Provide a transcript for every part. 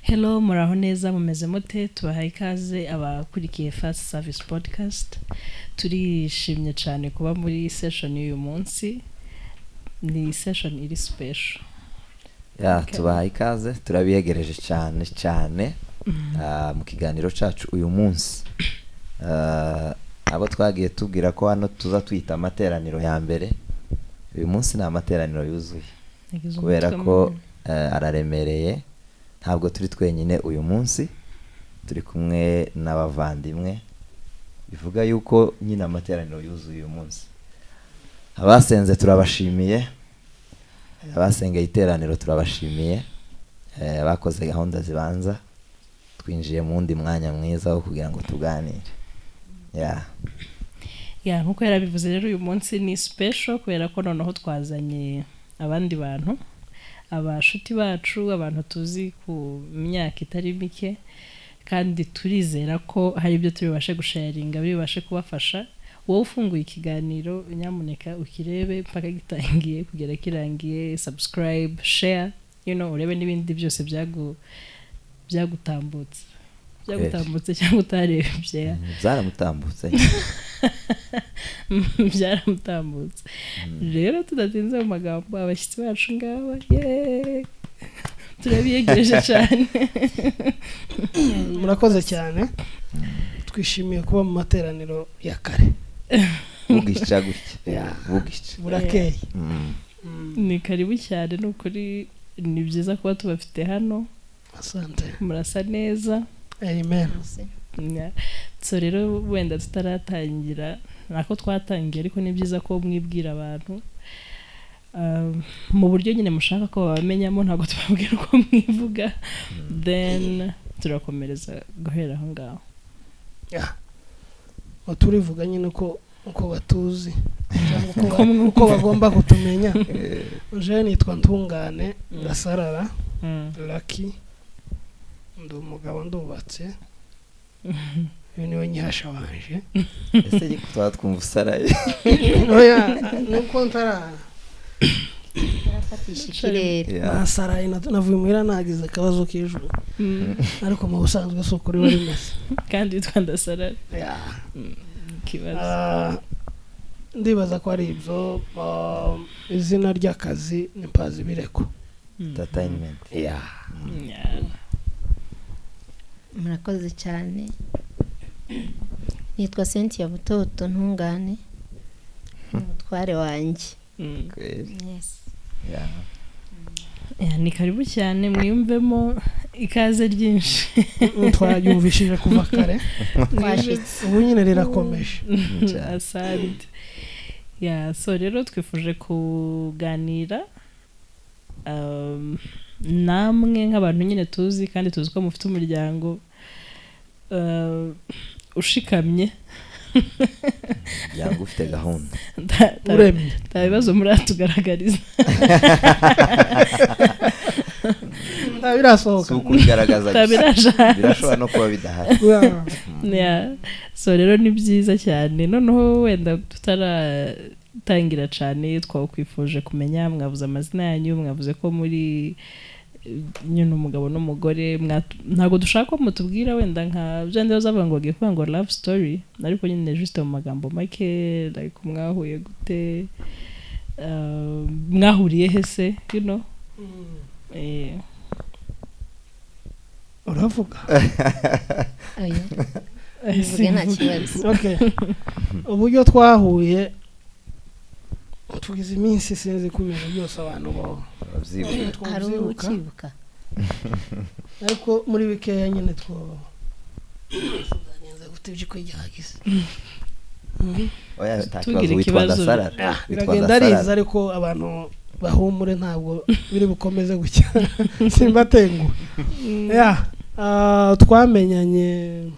Hello, muraho neza mumeze mute tubahaye ikaze abakurikiye Fast Service Podcast. Turishimye cyane kuba muri session y'uyu munsi. Ni session iri special. Tubahaye ikaze turabiyegereje cyane mu kiganiro cacu uyu munsi. Abo twagiye tubwira ko hano tuza twita amateraniro ya mbere. Uyu munsi ni amateraniro yuzuye. Kubera ko araremereye. Ntabwo turi twenyine uyu munsi, turi kumwe n'abavandimwe, bivuga yuko nyine amateraniro yuzuye uyu munsi. Abasenze turabashimiye, abasengeye iteraniro turabashimiye, bakoze gahunda zibanza, twinjiye mu wundi mwanya mwiza wo kugira ngo tuganire. Nkuko yarabivuze rero uyu munsi ni special kubera ko noneho twazanye abandi bantu. Abashuti bacu, abantu tuzi ku myaka itari mike, kandi turizera ko hari ibyo tubibashe gusharinga bibashe kubafasha. Wowe ufunguye ikiganiro nyamuneka ukirebe mpaka gitangiye kugera kirangiye, subscribe, share, urebe n'ibindi byose byagutambutse cyangwa utarebye. Byaramutambutse. Byaramutambutse. Rero tudatinze mu magambo, abashyitsi bacu ngaba turabiyegereje cyane. Murakoze cyane. Twishimiye kuba mu materaniro ya kare. Bugica gutya. Burakeye. Ni karibu cyane, n'ukuri ni byiza kuba tubafite hano. Asante. Murasa neza. Amen. So rero wenda tutaratangira, nako twatangiye ariko ni byiza ko mwibwira abantu mu buryo nyine mushaka ko babamenyamo, ntabwo tubabwira uko mwivuga, then turakomereza guhera aho ngaho. Turivuga nyine uko batuzi cyangwa uko bagomba kutumenya. Je nitwa Ntungane Gasarara Lucky, ndi umugabo ndubatse. Uyu niwe nyihasha wanje. Ese gitwa twumva usaraye. Oya, nuko ntara arafatisha ikirere. Nasaraye navuye muhira nagize akabazo k'ijuru. Ariko mu busanzwe so kuri wari mese. Kandi yitwa Ndasarara. Kibazo. Ndibaza ko ari ibyo izina ry'akazi ni Pazi Bireko. Entertainment. Murakoze cyane. Nitwa Cynthia Butoto Ntungane, umutware wanjye. Yes. Ni karibu cyane, mwiyumvemo ikaze ryinshi. Twayumvishije kuva kare. Ubu nyine rirakomeje. Asante. So rero twifuje kuganira namwe nk'abantu nyine tuzi, kandi tuzi ko mufite umuryango ushikamye. Yangu ufite gahunda. Uremye. Nta bibazo muratugaragariza. Birasohoka. Si ukubigaragaza gusa. Birashobora no kuba bidahari. So rero ni byiza cyane. Noneho wenda tutaratangira cyane, twakwifuje kumenya, mwavuze amazina yanyu, mwavuze ko muri nyine umugabo n'umugore. Ntabwo dushaka ko mutubwira wenda nka byandi bazavuga ngo bagiye kuvuga ngo love story, ariko nyine juste mu magambo make, like mwahuye gute, mwahuriye hese, uravuga. Oya. Bivuge nta kibazo. Okay. Uburyo twahuye tugize iminsi sinzi kumenya byose abantu bo hari ukibuka. Ariko muri bikeya nyine ngenza gutebye ko yagize. Oya, takibazo witwa Ndasarara. Biragenda ariza, ariko abantu bahumure ntabwo biri bukomeze gutya. Simbatengu. Twamenyanye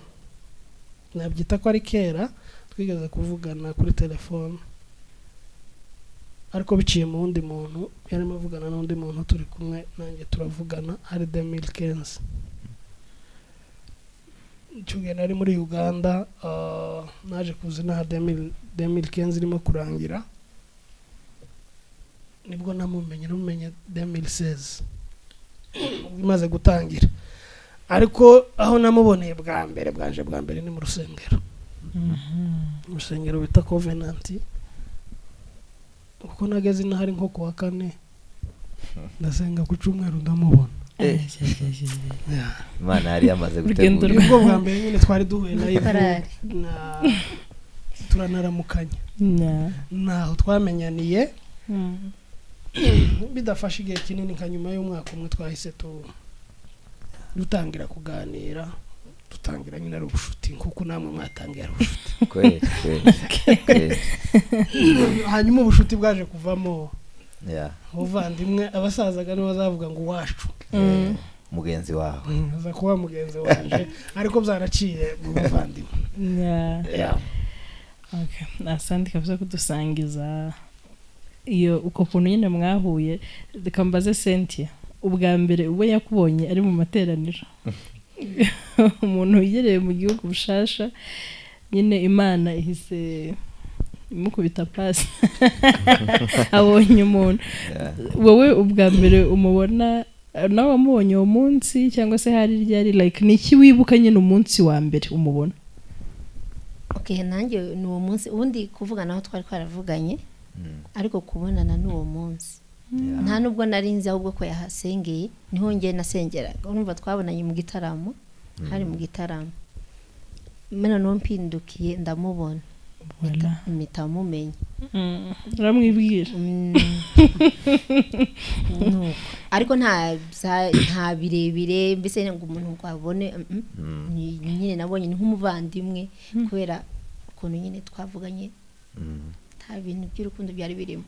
nabyita ko ari kera, twigeze kuvugana kuri telefone, ariko biciye mu wundi muntu, yarimo avugana n'undi muntu turi kumwe, nanjye turavugana. Hari 2015 cyugenda ari muri Uganda. Naje kuzina 2015 irimo kurangira, nibwo namumenye 2016 imaze gutangira. ariko aho namuboneye bwa mbere ni mu rusengero mu rusengero bita Covenant kuko nageze ino hari nko kuwa kane ndasenga ku cyumweru ndamubona Imana yari yamaze gutegura ubwo bwa mbere nyine twari duhuye na turanaramukanya naho twamenyaniye bidafashe igihe kinini nka nyuma y'umwaka umwe twahise dutangira kuganira dutangira nyine ari ubushuti nkuko namwe mwatangiye ari ubushuti kweli hanyuma ubushuti bwaje kuvamo ubuvandimwe abasazaga nibo bazavuga ngo wacu mugenzi wawe aza kuba mugenzi wanje ariko byaraciye mu buvandimwe asante kabisa kudusangiza iyo uko kuntu nyine mwahuye reka mbaze Cynthia ubwa mbere ubwo yakubonye ari mu materaniro umuntu wigereye mu gihugu bushasha nyine Imana ihise imukubita pasi abonye umuntu wowe ubwa mbere umubona nawe wamubonye uwo munsi cyangwa se hari ryari like niki wibuka nyine umunsi wa mbere umubona? Okay, nanjye ni uwo munsi ubundi kuvuga naho twari twaravuganye ariko kubonana n'uwo munsi nta nubwo narinzi ahubwo ko yahasengeye niho ngiye nasengeraga urumva twabonanye mu gitaramo hari mu gitaramo mena no mpindukiye ndamubona impita mumenye uramwibwira ariko nta birebire mbese ngo umuntu ngo abone nyine nabonye ni nk'umuvandimwe kubera ukuntu nyine twavuganye nta bintu by'urukundo byari birimo.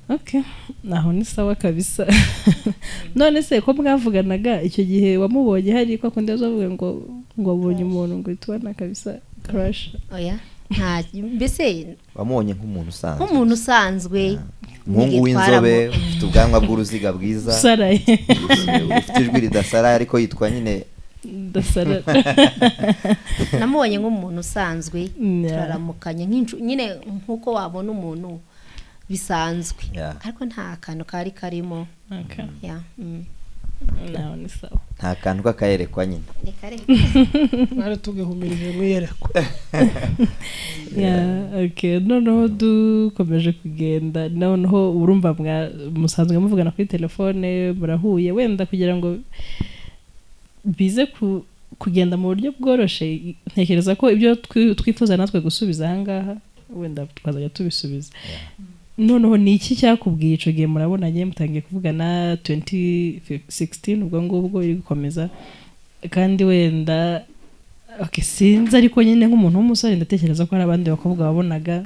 Okay, naho ni sawa kabisa. None se ko mwavuganaga icyo gihe wamubonye hari ko kundi azavuga ngo abonye umuntu ngo itwana kabisa crush? Oya, nta mbese wamubonye nk'umuntu usanzwe umuhungu w'inzobe ufite ubwanwa bw'uruziga bwiza saraye ufite ijwi ridasaraye ariko yitwa nyine dasara. Namubonye nk'umuntu usanzwe turaramukanye nyine nkuko wabona umuntu bisanzwe ariko nta kantu kari karimo. Naho ni sawa. Nta kantu kakayerekwa nyine. Bari tugehumirije mwiyereko. Okay, noneho dukomeje kugenda noneho urumva musanzwe muvugana kuri telefone murahuye wenda kugira ngo bize kugenda mu buryo bworoshe. Ntekereza ko ibyo twifuza natwe gusubiza ahangaha wenda twazajya tubisubiza. Noneho ni iki cyakubwiye ico gihe murabonanye mutangiye kuvugana 2016 ubwo ngubwo iri gukomeza kandi wenda okay sinzi ariko nyine nk'umuntu w'umusore ndatekereza ko hari abandi bakobwa babonaga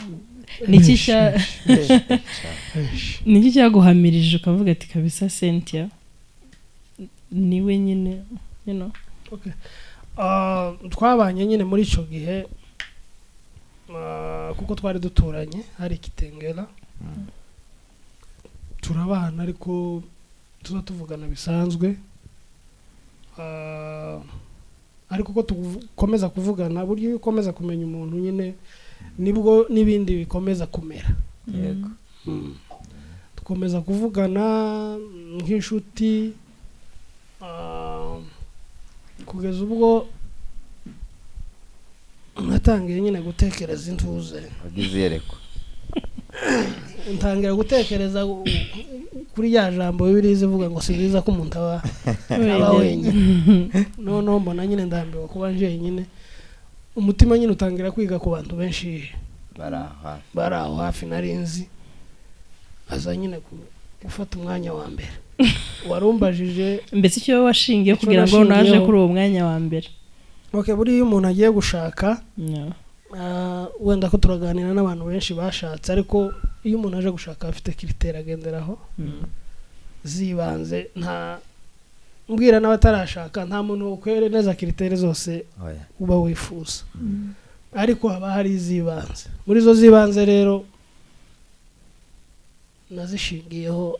niki cyaguhamirije ukavuga ati kabisa Cynthia niwe nyine you know. Okay, twabanye nyine muri ico gihe kuko twari duturanye hari Kitengela turabana ariko tuvugana bisanzwe ariko ko tukomeza kuvugana buryo ukomeza kumenya umuntu nyine nibwo nibindi bikomeza kumera. Yego. Tukomeza kuvugana nk'inshuti kugeza ubwo natangiye nyine gutekereza intuze wagize yereko ntangira gutekereza kuri ya jambo Bibiliya ivuga ngo si byiza ko umuntu aba wenyine. Noneho mbona nyine ndambiwe kuba nje nyine umutima nyine utangira kwiga ku bantu benshi baraho hafi narinzi aza nyine gufata umwanya wa mbere warumbajije mbese icyo washingiye kugira ngo naje kuri uwo mwanya wa mbere. Okay, buri iyo umuntu agiye gushaka wenda ko turaganira n'abantu benshi bashatse ariko iyo umuntu aje gushaka afite kiritera agenderaho zibanze nta mbwira n'abatarashaka nta muntu ukwere neza kiritera zose uba wifuza ariko haba hari zibanze muri zo zibanze rero nazishingiyeho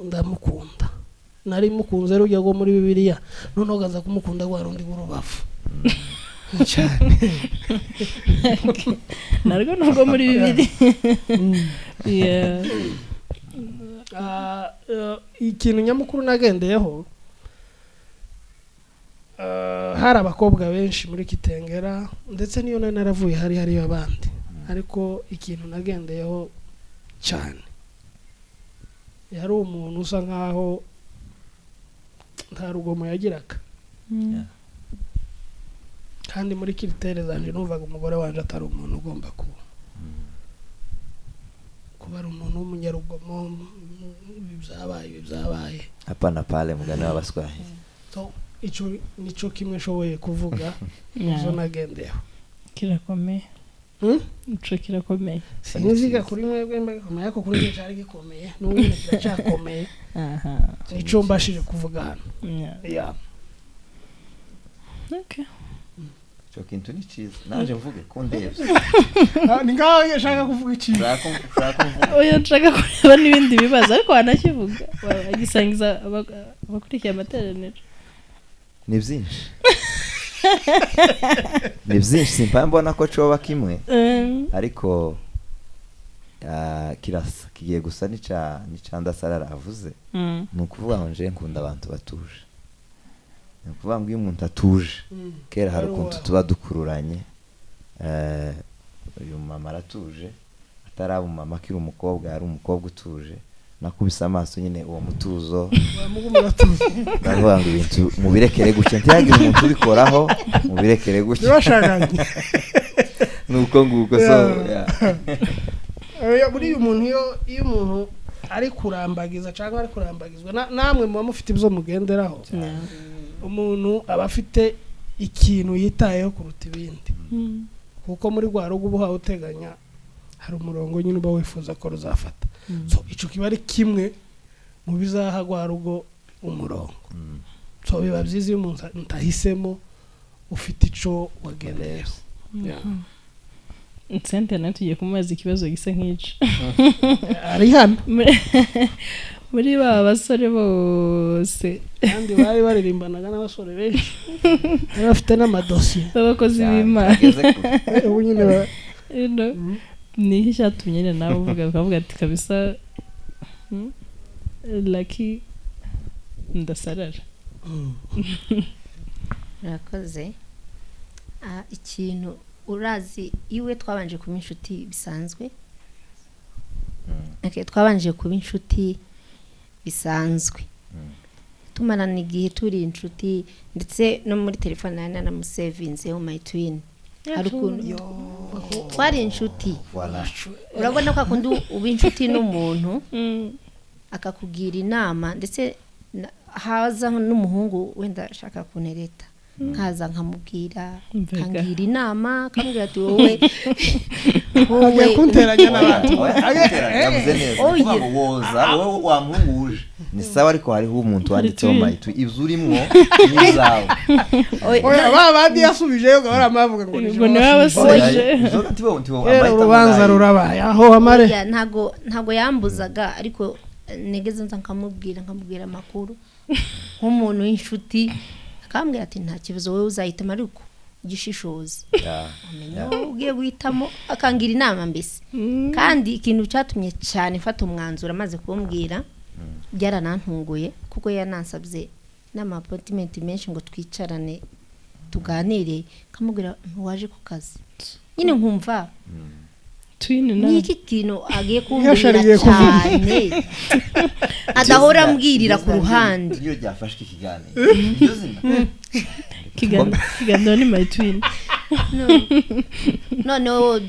ndamukunda nari mukunze rujya go muri Bibiliya noneho gaza kumukunda gwa rundi gurubafu cyane narwo nubwo muri Bibiliya ikintu nyamukuru nagendeyeho hari abakobwa benshi muri Kitengera ndetse niyo naravuye hari abandi ariko ikintu nagendeyeho cyane yari umuntu usa nkaho nta rugomo yagiraga kandi muri kiritere zanje numvaga umugore wanje atari umuntu ugomba kuba ari umuntu w'umunyarugomo byabaye hapana pale mugani w'abaswahi so ico nico kimwe shoboye kuvuga zo nagendeho kirakomeye ico kirakomeye siniziga kuri mwebwe mbakomeye ko kuri cyo cyari gikomeye n'ubundi kiracyakomeye ico mbashije kuvuga hano yeah okay cyo kintu ni cyiza naje mvuge ko ndebye ni ngaho yashaka kuvuga ikintu oya nshaka kureba n'ibindi bibazo ariko wanakivuga agisangiza abakurikiye amateraniro ni byinshi simpa mbona ko coba kimwe ariko kirasa kigiye gusa n'icandasarara avuze ni ukuvuga ngo nje nkunda abantu batuje ni ukuvuga ngo iyo umuntu atuje kera hari ukuntu tuba dukururanye uyu mama aratuje ataraba umama akiri umukobwa yari umukobwa utuje nakubise amaso nyine uwo mutuzo ndavuga ngo ibintu mubirekere gutya ntiyagire umuntu ubikoraho mubirekere gutya bashaganye nuko nguko so muri uyu muntu iyo umuntu ari kurambagiza cyangwa ari kurambagizwa namwe muba mufite ibyo mugenderaho umuntu aba afite ikintu yitayeho kuruta ibindi kuko muri rwa rugo uba uteganya hari umurongo nyine uba wifuza ko ruzafata so ico kiba ari kimwe mu bizaha rwa rugo umurongo so biba byiza iyo umuntu ntahisemo ufite ico wagendeyeho Nsente na tugiye kumaza ikibazo gisa nk'ico ari hano muri ba basore bose kandi bari baririmbanaga n'abasore benshi bafite n'amadosiye b'abakozi b'Imana ubu nyine ni cyatumye nawe uvuga ati kabisa Lucky ndasarara Rakoze ikintu urazi iwe twabanje kuba inshuti bisanzwe twabanje kuba inshuti bisanzwe tumarana igihe turi inshuti ndetse no muri telefone nari nanamusevinzeho my twin hari ukuntu twari inshuti urabona ko akundi uba inshuti n'umuntu akakugira inama ndetse haza n'umuhungu wenda ashaka kunereta nkaza nkamubwira kangira inama kambwira ati wowe kunteranya n'abantu yavuze neza woza wowe wamuhunguje ni sawa ariko hariho umuntu wanditseho mayitu ivyo urimwo nizawe oya babandi yasubijeyo gahora amavuga ngo ni wabasoje urubanza rurabaye aho amare ntago yambuzaga ariko negeze nza nkamubwira amakuru nk'umuntu w'inshuti akambwira ati nta kibazo wowe uzahitamo ariko gishishoze amenya ugiye guhitamo akangira inama mbese kandi ikintu cyatumye cyane mfata umwanzuro amaze kumbwira byaranantunguye kuko yanansabye n'amapotimenti menshi ngo twicarane tuganire kamubwira waje ku kazi nyine nkumva ni iki kintu agiye kumbwira cyane adahora ambwirira ku ruhande iyo ryafashwe ikiganiro iyo zina kiganiro ni my twin noneho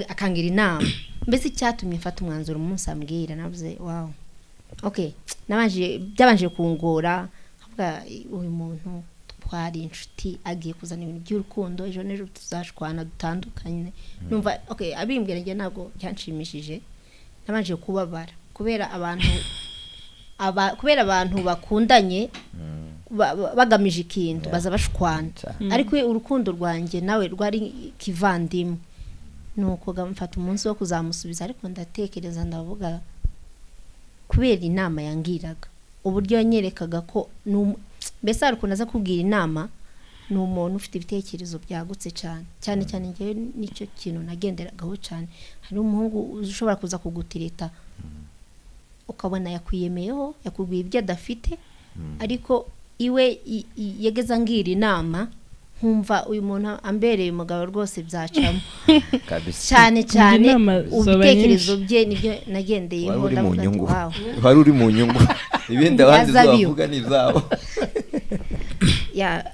akangira inama mbese icyatumye mfata umwanzuro umunsi ambwira navuze wow okay byabanje kungora avuga uyu muntu twari inshuti agiye kuzana ibintu by'urukundo ejo n'ejo tuzashwana dutandukanye numva okay abimbwira nge ntabwo cyanshimishije nabanje kubabara kubera abantu bakundanye bagamije ikintu baza bashwana ariko urukundo rwanjye nawe rwari kivandimwe nuko gamfata umunsi wo kuzamusubiza ariko ndatekereza ndavuga kubera inama yangiraga uburyo yanyerekaga ko mbese ari kunaza kubwira inama ni umuntu ufite ibitekerezo byagutse cyane ngewe nicyo kintu nagenderagaho cyane hari umuhungu ushobora kuza kugutireta ukabona yakwiyemeyeho yakubwiye ibyo adafite ariko iwe yageze angira inama nkumva uyu muntu ambereye umugabo rwose byacyamo cyane cyane ubitekerezo bye nibyo nagendeyeho ndavuga wari uri mu nyungu ibindi abandi bavuga ni ibyabo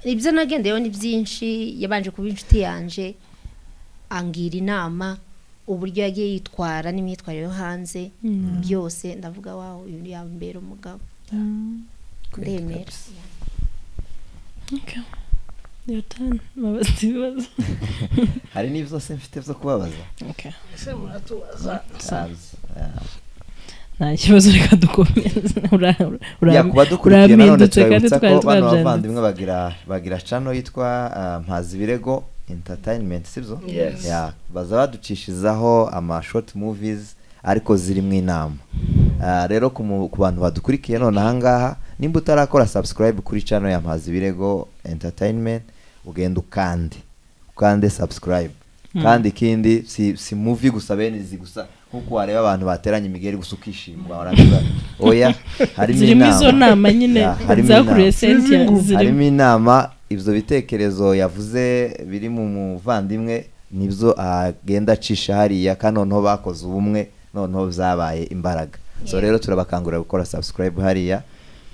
ibyo nagendeyeho ni byinshi yabanje kuba inshuti yanje angira inama uburyo yagiye yitwara n'imyitwarire yo hanze byose ndavuga waho uyu yambera umugabo ndemera yatani mabaza ibibazo hari n'ibyose mfite byo kubabaza ese muratubaza nta kibazo reka dukomeze kuba dukurikiye nanone turabibutsa ko bano bavandimwe bagira channel yitwa Mpazi Birego Entertainment sibyo baza baducishizaho ama short movies ariko ziri mu inama rero ku bantu badukurikiye none ahangaha nimba utarakora subscribe kuri channel ya Mpazi Birego Entertainment ugenda ukande subscribe kandi ikindi si movie gusa bene izi gusa nkuko wareba abantu bateranye imigeri gusa ukishimwa warangiza oya harimo izo nama nyine zakuriye Cynthia harimo inama ivyo bitekerezo yavuze biri mu muvandimwe nibyo agenda acisha hariya kandi noneho bakoze ubumwe noneho byabaye imbaraga so rero turabakangurira gukora subscribe hariya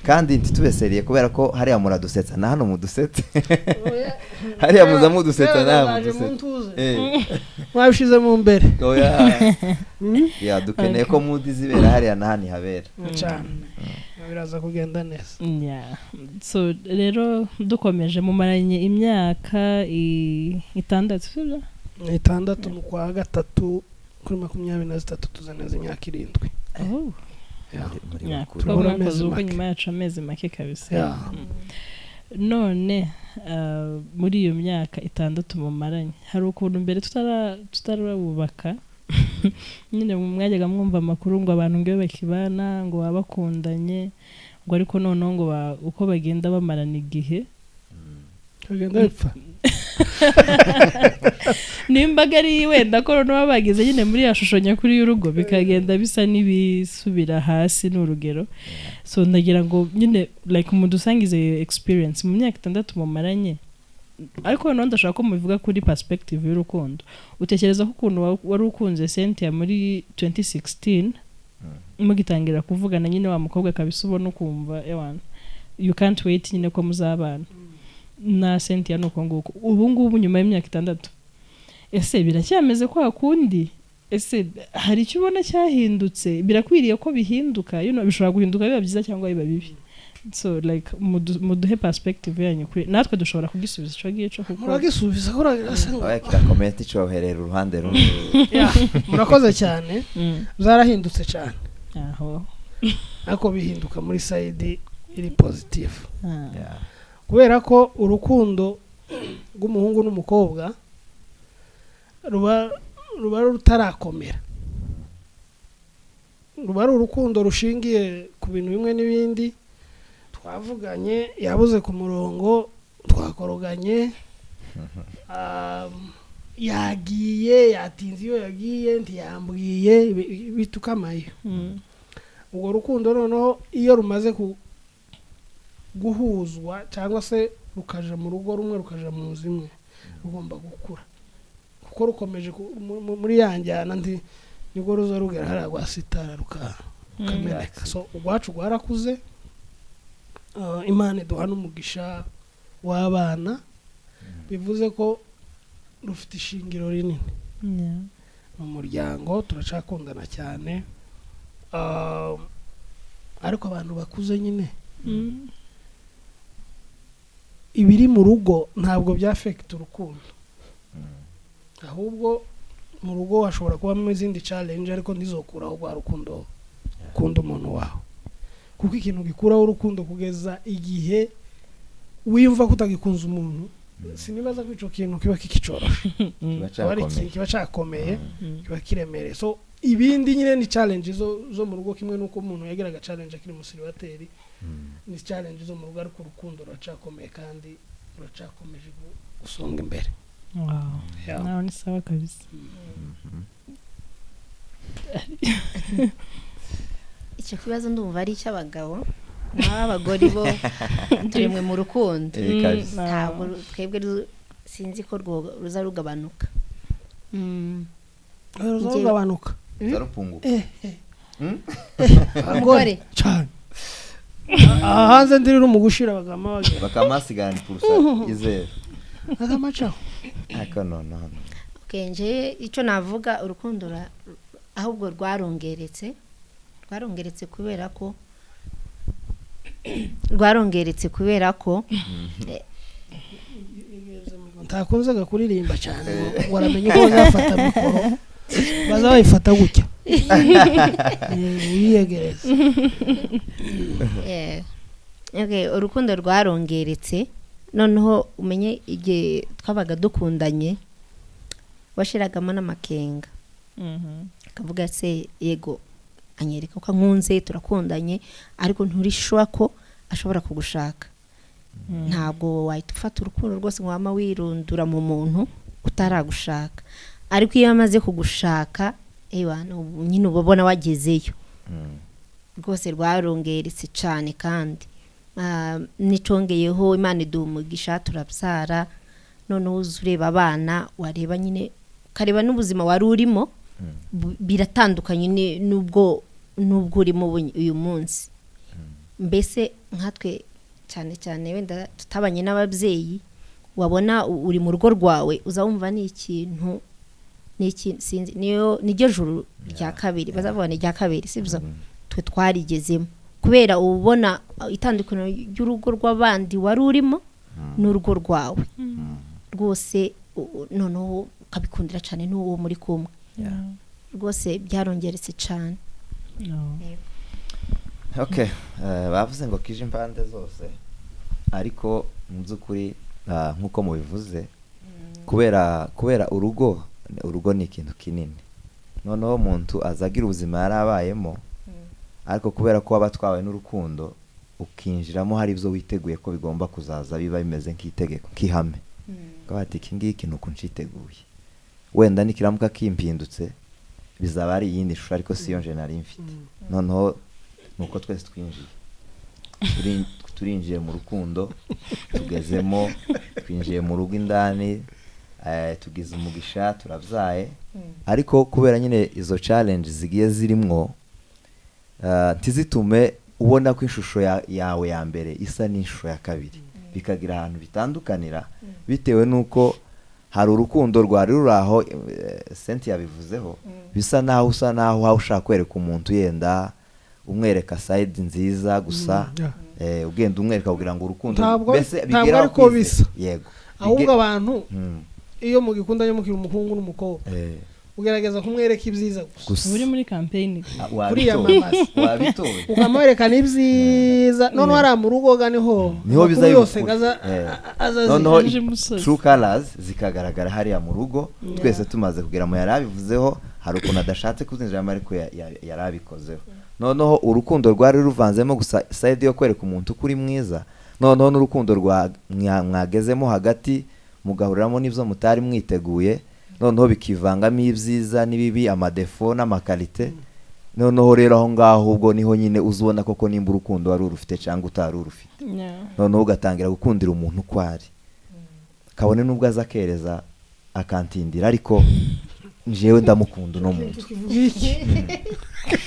kandi ntitubeseriye kubera ko hariya muradusetsa na hano mudusetse hariya muza mudusetsa na mudusetse mwabishize mu mbere ya dukeneye ko mudi zibera hariya na hani habera cyane biraza kugenda neza so rero dukomeje mumaranye imyaka 6 sibyo 6 mu kwa gatatu kuri 23 tuzaneza imyaka 7 nyuma yacu amezi make kabisa none muri iyo myaka 6 mumaranye hari ukuntu mbere tutarabubaka nyine mwajyaga mwumva amakuru ngo abantu ngo bakibana ngo babakundanye ngo ariko noneho ngo uko bagenda bamarana igihe bagenda bipfa nimbaga ari wenda ko noneho bagize nyine muri ya shusho nyakuri y'urugo bikagenda bisa n'ibisubira hasi n'urugero so ndagira ngo nyine like mudusangize experience mu myaka 6 mumaranye ariko noneho ndashaka ko mubivuga kuri perspective y'urukundo utekereza ko ukuntu wari ukunze Cynthia muri 2016 mugitangira kuvugana nyine wa mukobwa kabisa ubona ukumva ewana you can't wait nyine ko muzabana na Cynthia nuko nguko ubu ngubu nyuma y'imyaka 6 ese biracyameze kwa kundi ese hari icyo ubona cyahindutse birakwiriye ko bihinduka bishobora guhinduka biba byiza cyangwa biba bibi so like muduhe perspective yanyu kuri natwe dushobora kugisubiza ico gico kuko muragisubiza ko oya kira comment ico herera uruhande rumwe murakoze cyane zarahindutse cyane aho ako bihinduka muri side iri positive kubera ko urukundo rw'umuhungu n'umukobwa ruba rutarakomera ruba urukundo rushingiye ku bintu bimwe n'ibindi twavuganye yabuze ku murongo twakoroganye yagiye yatinze iyo yagiye ntiyambwiye bitukamaye ubwo rukundo noneho iyo rumaze guhuzwa cyangwa se rukaja mu rugo rumwe rukaja mu nzu imwe rugomba gukura kuko rukomeje muri yanjyana nibwo ruza rugera hariya rwasitara rukameneka so urwacu rwarakuze Imana iduha n'umugisha w'abana bivuze ko rufite ishingiro rinini mu muryango turacakundana cyane ariko abantu bakuze nyine ibiri mu rugo ntabwo byafekita urukundo ahubwo mu rugo hashobora kubamo izindi challenge ariko ntizokuraho rwa rukundo ukunda umuntu wawe kuko ikintu gikuraho urukundo kugeza igihe wiyumva kutagikunza umuntu sinibaza ko ico kintu kiba kikicorosha kiba cyakomeye kiba kiremereye so ibindi nyine ni challenge zo mu rugo kimwe nuko umuntu yagiraga challenge akiri musiribateri ni challenge zo mu rugo ariko urukundo ruracakomeye kandi ruracakomeje gusonga imbere naho ni sawa kabisa icyo kibazo ndumva ari icy'abagabo n'abagore bo turemwe mu rukundo ntabwo twebwe sinzi ko ruza rugabanuka ruza rugabanuka zarupunguka abagore cyane hanze ndirira mu gushira bagama bakamasigana purusa izera akamacaho akanona kenje icyo navuga urukundo ahubwo rwarongeretse kubera ko ntakunzaga kuririmba cyane waramenye ko bazafata mikoro bazayifata gutya wiyegereza urukundo rwarongeretse noneho umenye igihe twabaga dukundanye washiragamo n'amakenga akavuga se yego anyereka ko nkunze turakundanye ariko nturishwa ko ashobora kugushaka ntabwo wahita ufata urukundo rwose ngo wama wirundura mu muntu utaragushaka ariko iyo amaze kugushaka nyine ubona wagezeyo rwose rwarongeretse cyane kandi nicongeyeho Imana iduha umugisha turabyara noneho ureba abana wareba nyine ukareba n'ubuzima wari urimo biratandukanye n'ubwo urimo uyu munsi mbese nkatwe cyane cyane wenda tutabanye n'ababyeyi wabona uri mu rugo rwawe uzawumva ni ikintu sinzi niryo juru rya kabiri bazavuga ni rya kabiri sibyo twe twarigezemo kubera ubona itandukano ry'urugo rw'abandi wari urimo n'urugo rwawe rwose noneho ukabikundira cyane n'uwo muri kumwe rwose byarongeretse cyane okay bavuze ngo kije impande zose ariko mu by'ukuri nk'uko mubivuze kubera urugo ni ikintu kinini noneho umuntu azagira ubuzima yarabayemo ariko kubera ko abatwawe n'urukundo ukinjiramo hari ibyo witeguye ko bigomba kuzaza biba bimeze nk'itegeko nk'ihame bati iki ngiki nuko nciteguye wenda nikiramuka kimpindutse bizaba ari iyindi shusho ariko siyo nje nari mfite noneho nuko twese turinjiye mu rukundo tugezemo twinjiye mu rugo indani tugize umugisha turabyaye ariko kubera nyine izo challenge zigiye zirimwo ntizitume ubona ko ishusho yawe ya mbere isa n'ishusho ya kabiri bikagira ahantu bitandukanira bitewe n'uko hari urukundo rwari ruraho Cynthia bivuzeho bisa naho usa naho ushaka kwereka umuntu yenda umwereka side nziza gusa ugenda umwereka kugira ngo urukundo mbese bigera ko bisa yego ahubwo abantu iyo mu gikundanye mukiri umuhungu n'umukobwa ugerageza kumwereka ibyiza gusa uri muri campaign kuri ya mamasi wabitoye ukamwerekana ibyiza none ari mu rugo niho biza yose gaza noneho true colors zikagaragara hariya mu rugo twese tumaze kugira mu yarabivuzeho hari ukuntu adashatse kuzinjiramo ariko yarabikozeho noneho urukundo rwari ruvanzemo gusa side yo kwereka umuntu kuri mwiza noneho n'urukundo mwagezemo hagati mugahuriramo n'ibyo mutari mwiteguye noneho bikivangamo ibyiza n'ibibi amadefo n'amakalite noneho rero aho ngaho ubwo niho nyine uzubona koko nimba urukundo wari urufite cyangwa utari urufite noneho ugatangira gukundira umuntu uko ari kabone n'ubwo aza akereza akantindira ariko njewe ndamukunda uno muntu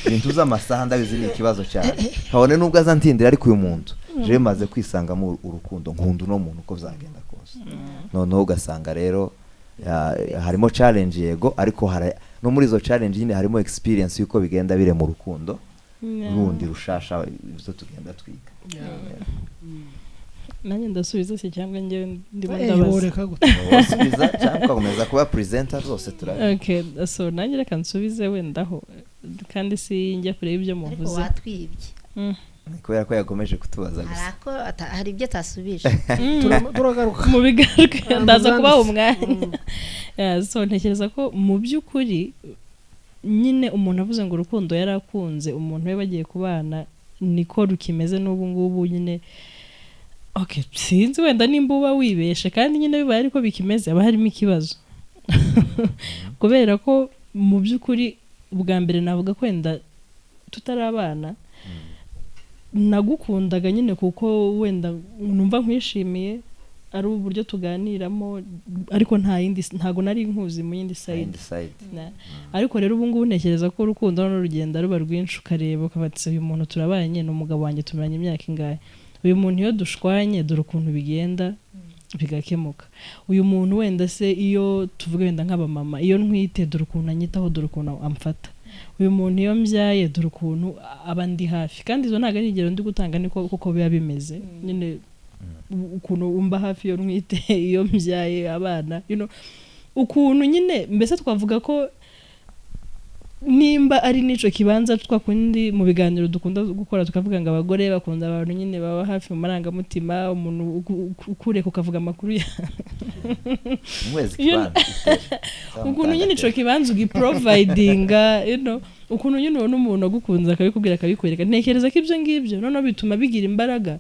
ibintu z'amasaha ndabizi ni ikibazo cyane kabone n'ubwo aza ntindira ariko uyu muntu jewe maze kwisangamo urukundo nkunda uno muntu uko byagenda kose noneho ugasanga rero harimo challenge yego ariko no muri izo challenge nyine harimo experience yuko bigenda bire mu rukundo rundi rushasha ibyo tugenda twiga nanjye ndasubiza se cyangwa njye ndimo ndabaza wasubiza cyangwa ukomeza kuba presenter zose turabe okay so nanjye reka nsubize wendaho kandi si njya kure ibyo muvuze ariko watwibye kubera ko yakomeje kutubaza gusa hari ibyo tasubije turagaruka mu bigaruka ndaza kubaha umwanya so ntekereza ko mu by'ukuri nyine umuntu avuze ngo urukundo yarakunze umuntu we bagiye kubana niko rukimeze n'ubu ngubu nyine okay sinzi wenda nimba uba wibeshe kandi nyine bibaye ariko bikimeze aba harimo ikibazo kubera ko mu by'ukuri ubwa mbere navuga ko wenda tutarabana nagukundaga nyine kuko wenda numva nkwishimiye ari uburyo tuganiramo ariko ntago nari nkuzi mu yindi side ariko rero ubu ngubu ntekereza ko urukundo n'urugendo ruba rwinshi ukareba ukabatse uyu muntu turabanye n'umugabo wanjye tumaranye imyaka ingahe uyu muntu iyo dushwanye dore ukuntu bigenda bigakemuka uyu muntu wenda se iyo tuvuga wenda nk'abamama iyo ntwite dore ukuntu anyitaho dore ukuntu amfata uyu muntu iyo mbyaye dore ukuntu aba ndi hafi kandi izo ntago ari ingero ndi gutanga niko kuko biba bimeze nyine ukuntu umba hafi iyo ntwite iyo mbyaye abana ukuntu nyine mbese twavuga ko nimba ari nico kibanza twakundi mu biganiro dukunda gukora tukavuga ngo abagore bakunda abantu nyine baba hafi mu marangamutima umuntu ukureka ukavuga amakuru ya ukuntu nyine ico kibanza ugiprovidinga ukuntu nyine ubona umuntu agukunze akabikubwira akabikwereka ntekereza ko ibyo ngibyo noneho bituma bigira imbaraga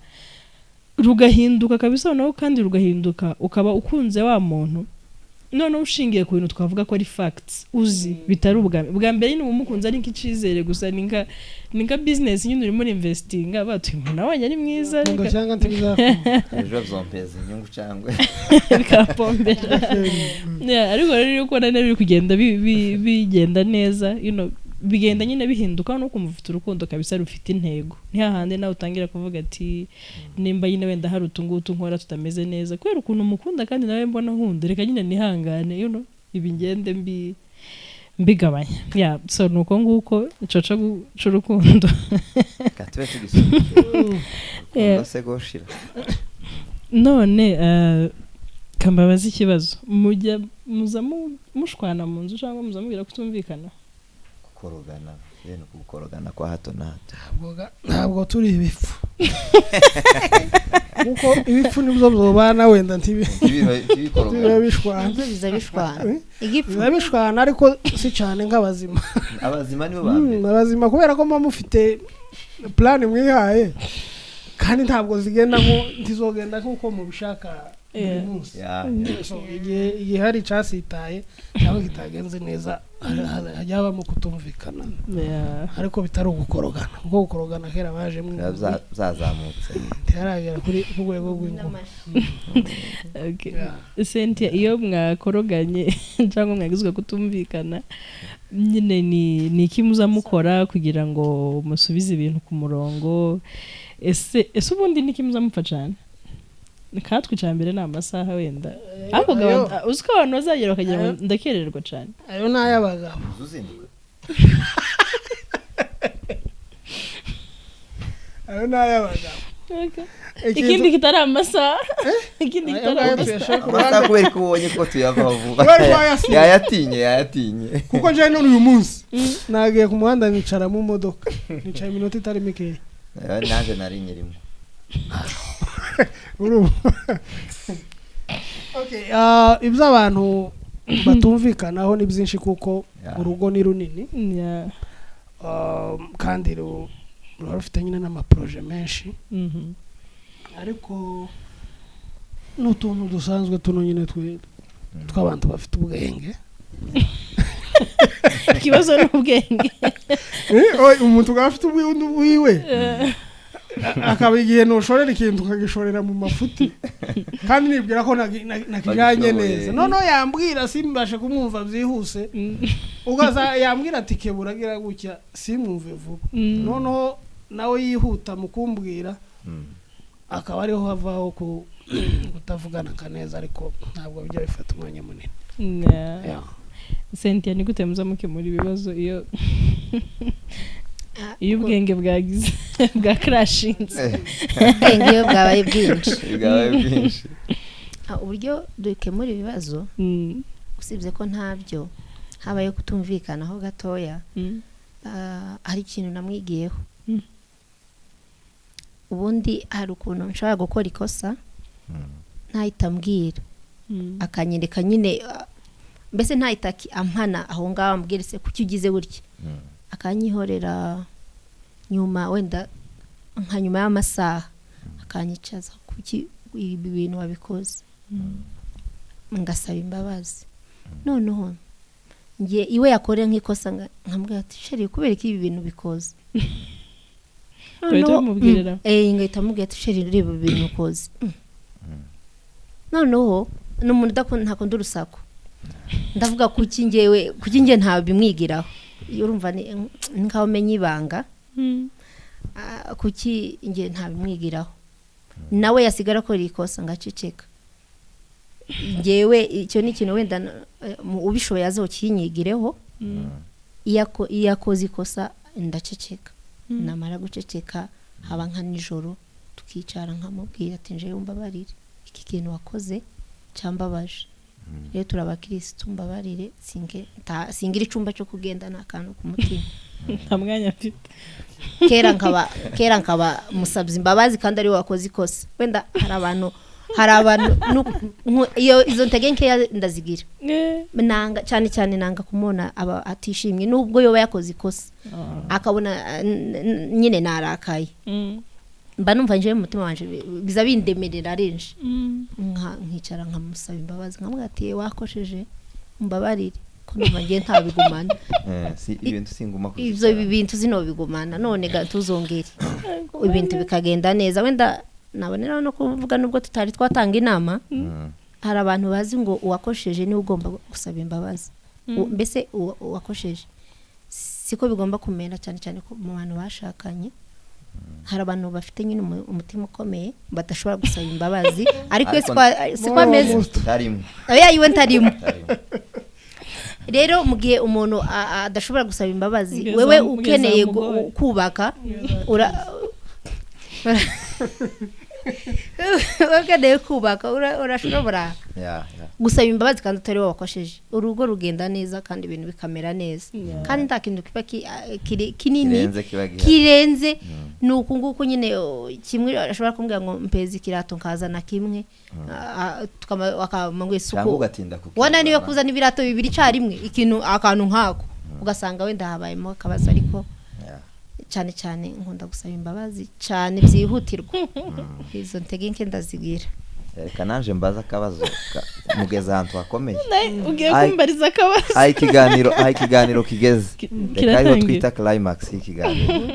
rugahinduka kabisa naho kandi rugahinduka ukaba ukunze wa muntu noneho ushingiye ku bintu twavuga ko ari facts uzi bitari ubwa mbere nyine umukunze ari nk'icizere gusa ninka business nyine urimo investinga batuye umuntu abanye ari mwiza ngo cyangwa ntibizafu ejo zompeza inyungu cyangwa bikapombera ariko rero uko nari kugenda bigenda neza bigenda nyine bihinduka no kumufite urukundo kabisa rufite intego ntihahande nawe utangira kuvuga ati nimba nyine wenda hari utungutu nkora tutameze neza kubera ukuntu mukunda kandi nawe mbona nkunda reka nyine nihangane ibi ngende mbigabanya so nuko nguko icoca c'urukundo katwe tugisubira se goshira none kambabaza ikibazo muza mushwana mu nzu cyangwa muzamubwira kutumvikana korogana kukorogana kwa hato na hato ntabwo turi ibipfu kuko ibipfu nibyo byobana wenda ntibikorogana bishwana ariko si cyane nk'abazima abazima nibo bambe abazima kubera ko mba mufite plan mwihaye kandi ntabwo zigenda ntizogenda kuko mubishaka igihe hari cyasitaye cyangwa kitagenze neza hajyaba mu kutumvikana ariko bitari ugukorogana kuko gukorogana kera bajemwe zazamutse ntiharagera ku rwego rw'ingoma Cynthia iyo mwakoroganye cyangwa mwagizwe kutumvikana nyine ni iki muzamukora kugira ngo musubize ibintu ku murongo ese ubundi ni iki muzamupfa cyane katwe cyambere na amasaha wenda ako gabanda uziko abantu bazagera bakagira ngo ndakererwa cyane ayo n'ayabagabo ayo n'ayabagabo ikindi kitari amasaha ikindi kitari amasaha kubera ko ubonye ko tuyavaho vuba yayatinye kuko je none uyu munsi nagiye ku muhanda nicara mu modoka nicaye iminota itari mikeya naje nari nyirimo ibyo abantu batumvikanaho ni byinshi kuko urugo ni runini kandi ruba rufite nyine n'amaproje menshi ariko n'utuntu dusanzwe tuno nyine tw'abantu bafite ubwenge ikibazo n'ubwenge umuntu afite ubwenge wiwe akaba igihe nushorera ikintu ukagishorera mu mafuti kandi nibwira ko nakijanye neza noneho yambwira simbashe kumwumva byihuse ugaza yambwira ati kebura gira gutya simwumve vuba noneho nawe yihuta mu kumbwira akaba ariho havaho kutavugana kaneza ariko ntabwo bijya bifata umwanya munini Cynthia ni gute muzamukemura ibibazo iyo ubwenge bwagize bwa crashinze ubwenge bwabaye bwinshi uburyo dukemura ibibazo usibye ko ntabyo habaye kutumvikanaho gatoya hari ikintu namwigiyeho ubundi hari ukuntu nshobora gukora ikosa ntahitambwira akanyereka nyine mbese ntahitaki ampana aho ngaho ambwirese kuki ugize gutya akanyihorera nyuma wenda nka nyuma y'amasaha akanyicaza kuki ibi bintu wabikoze ngasaba imbabazi noneho ngiye iwe yakoreye nk'ikosa nkambwira ati sheri kubera iki ibi bintu bikoze ngahita mubwira ati sheri reba ibi bintu ukoze noneho n'umuntu ntakunda urusaku ndavuga kuki ngewe ntawe bimwigiraho urumva ni nkaho umenya ibanga kuki ngewe ntawe bimwigiraho nawe yasigara akora ikosa ngaceceka ngewe icyo ni ikintu wenda ubishoboye azokinyigireho iyo akoze ikosa ndaceceka namara guceceka haba nka nijoro tukicara nkamubwira ati nje umbabarire iki kintu wakoze cyambabaje rero turabakirisitu mbabarire singira icumba cyo kugendana akantu ku mutima nta mwanya mfite kera nkaba musabye imbabazi kandi ari we wakoze ikosa wenda hari abantu iyo izo ntege nkeya ndazigira nanga cyane nanga kumona aba atishimye nubwo yoba yakoze ikosa akabona nyine narakaye mba numva nje mu mutima wanje biza bindemerera arenje nkicara nkamusaba imbabazi nkamubwira ati wakosheje mbabarire ko numva ngiye ntabigumana ibintu singuma ivyo bintu zino bigumana none gatuzongere ibintu bikagenda neza wenda nabonera no kuvuga nubwo tutari twatanga inama hari abantu bazi ngo uwakosheje ni ugomba gusaba imbabazi mbese uwakosheje siko bigomba kumera cyane mu bantu bashakanye hari abantu bafite nyine umutima ukomeye badashobora gusaba imbabazi ariko siko ameze tarimo yiwe ntarimo rero mu gihe umuntu adashobora gusaba imbabazi wewe ukeneye kubaka ukeneye kubaka urashobora gusaba imbabazi kandi utari wowe wakosheje urugo rugenda neza kandi ibintu bikamera neza kandi nta kintu kiba kinini kirenze ni uku nguku nyine kimwe ashobora kumbwira ngo mpeze ikirato nkazana kimwe wakamangwe isuku wananiwe kuzana ibirato bibiri carimwe akantu nkako ugasanga wenda habayemo akabazo ariko cyane nkunda gusaba imbabazi cyane byihutirwa izo ntege nke ndazigira reka nanje mbaza akabazo mugeze ahantu hakomeye ugiye kumbariza akabazo ikiganiro kigeze reka ariho twita climax y'ikiganiro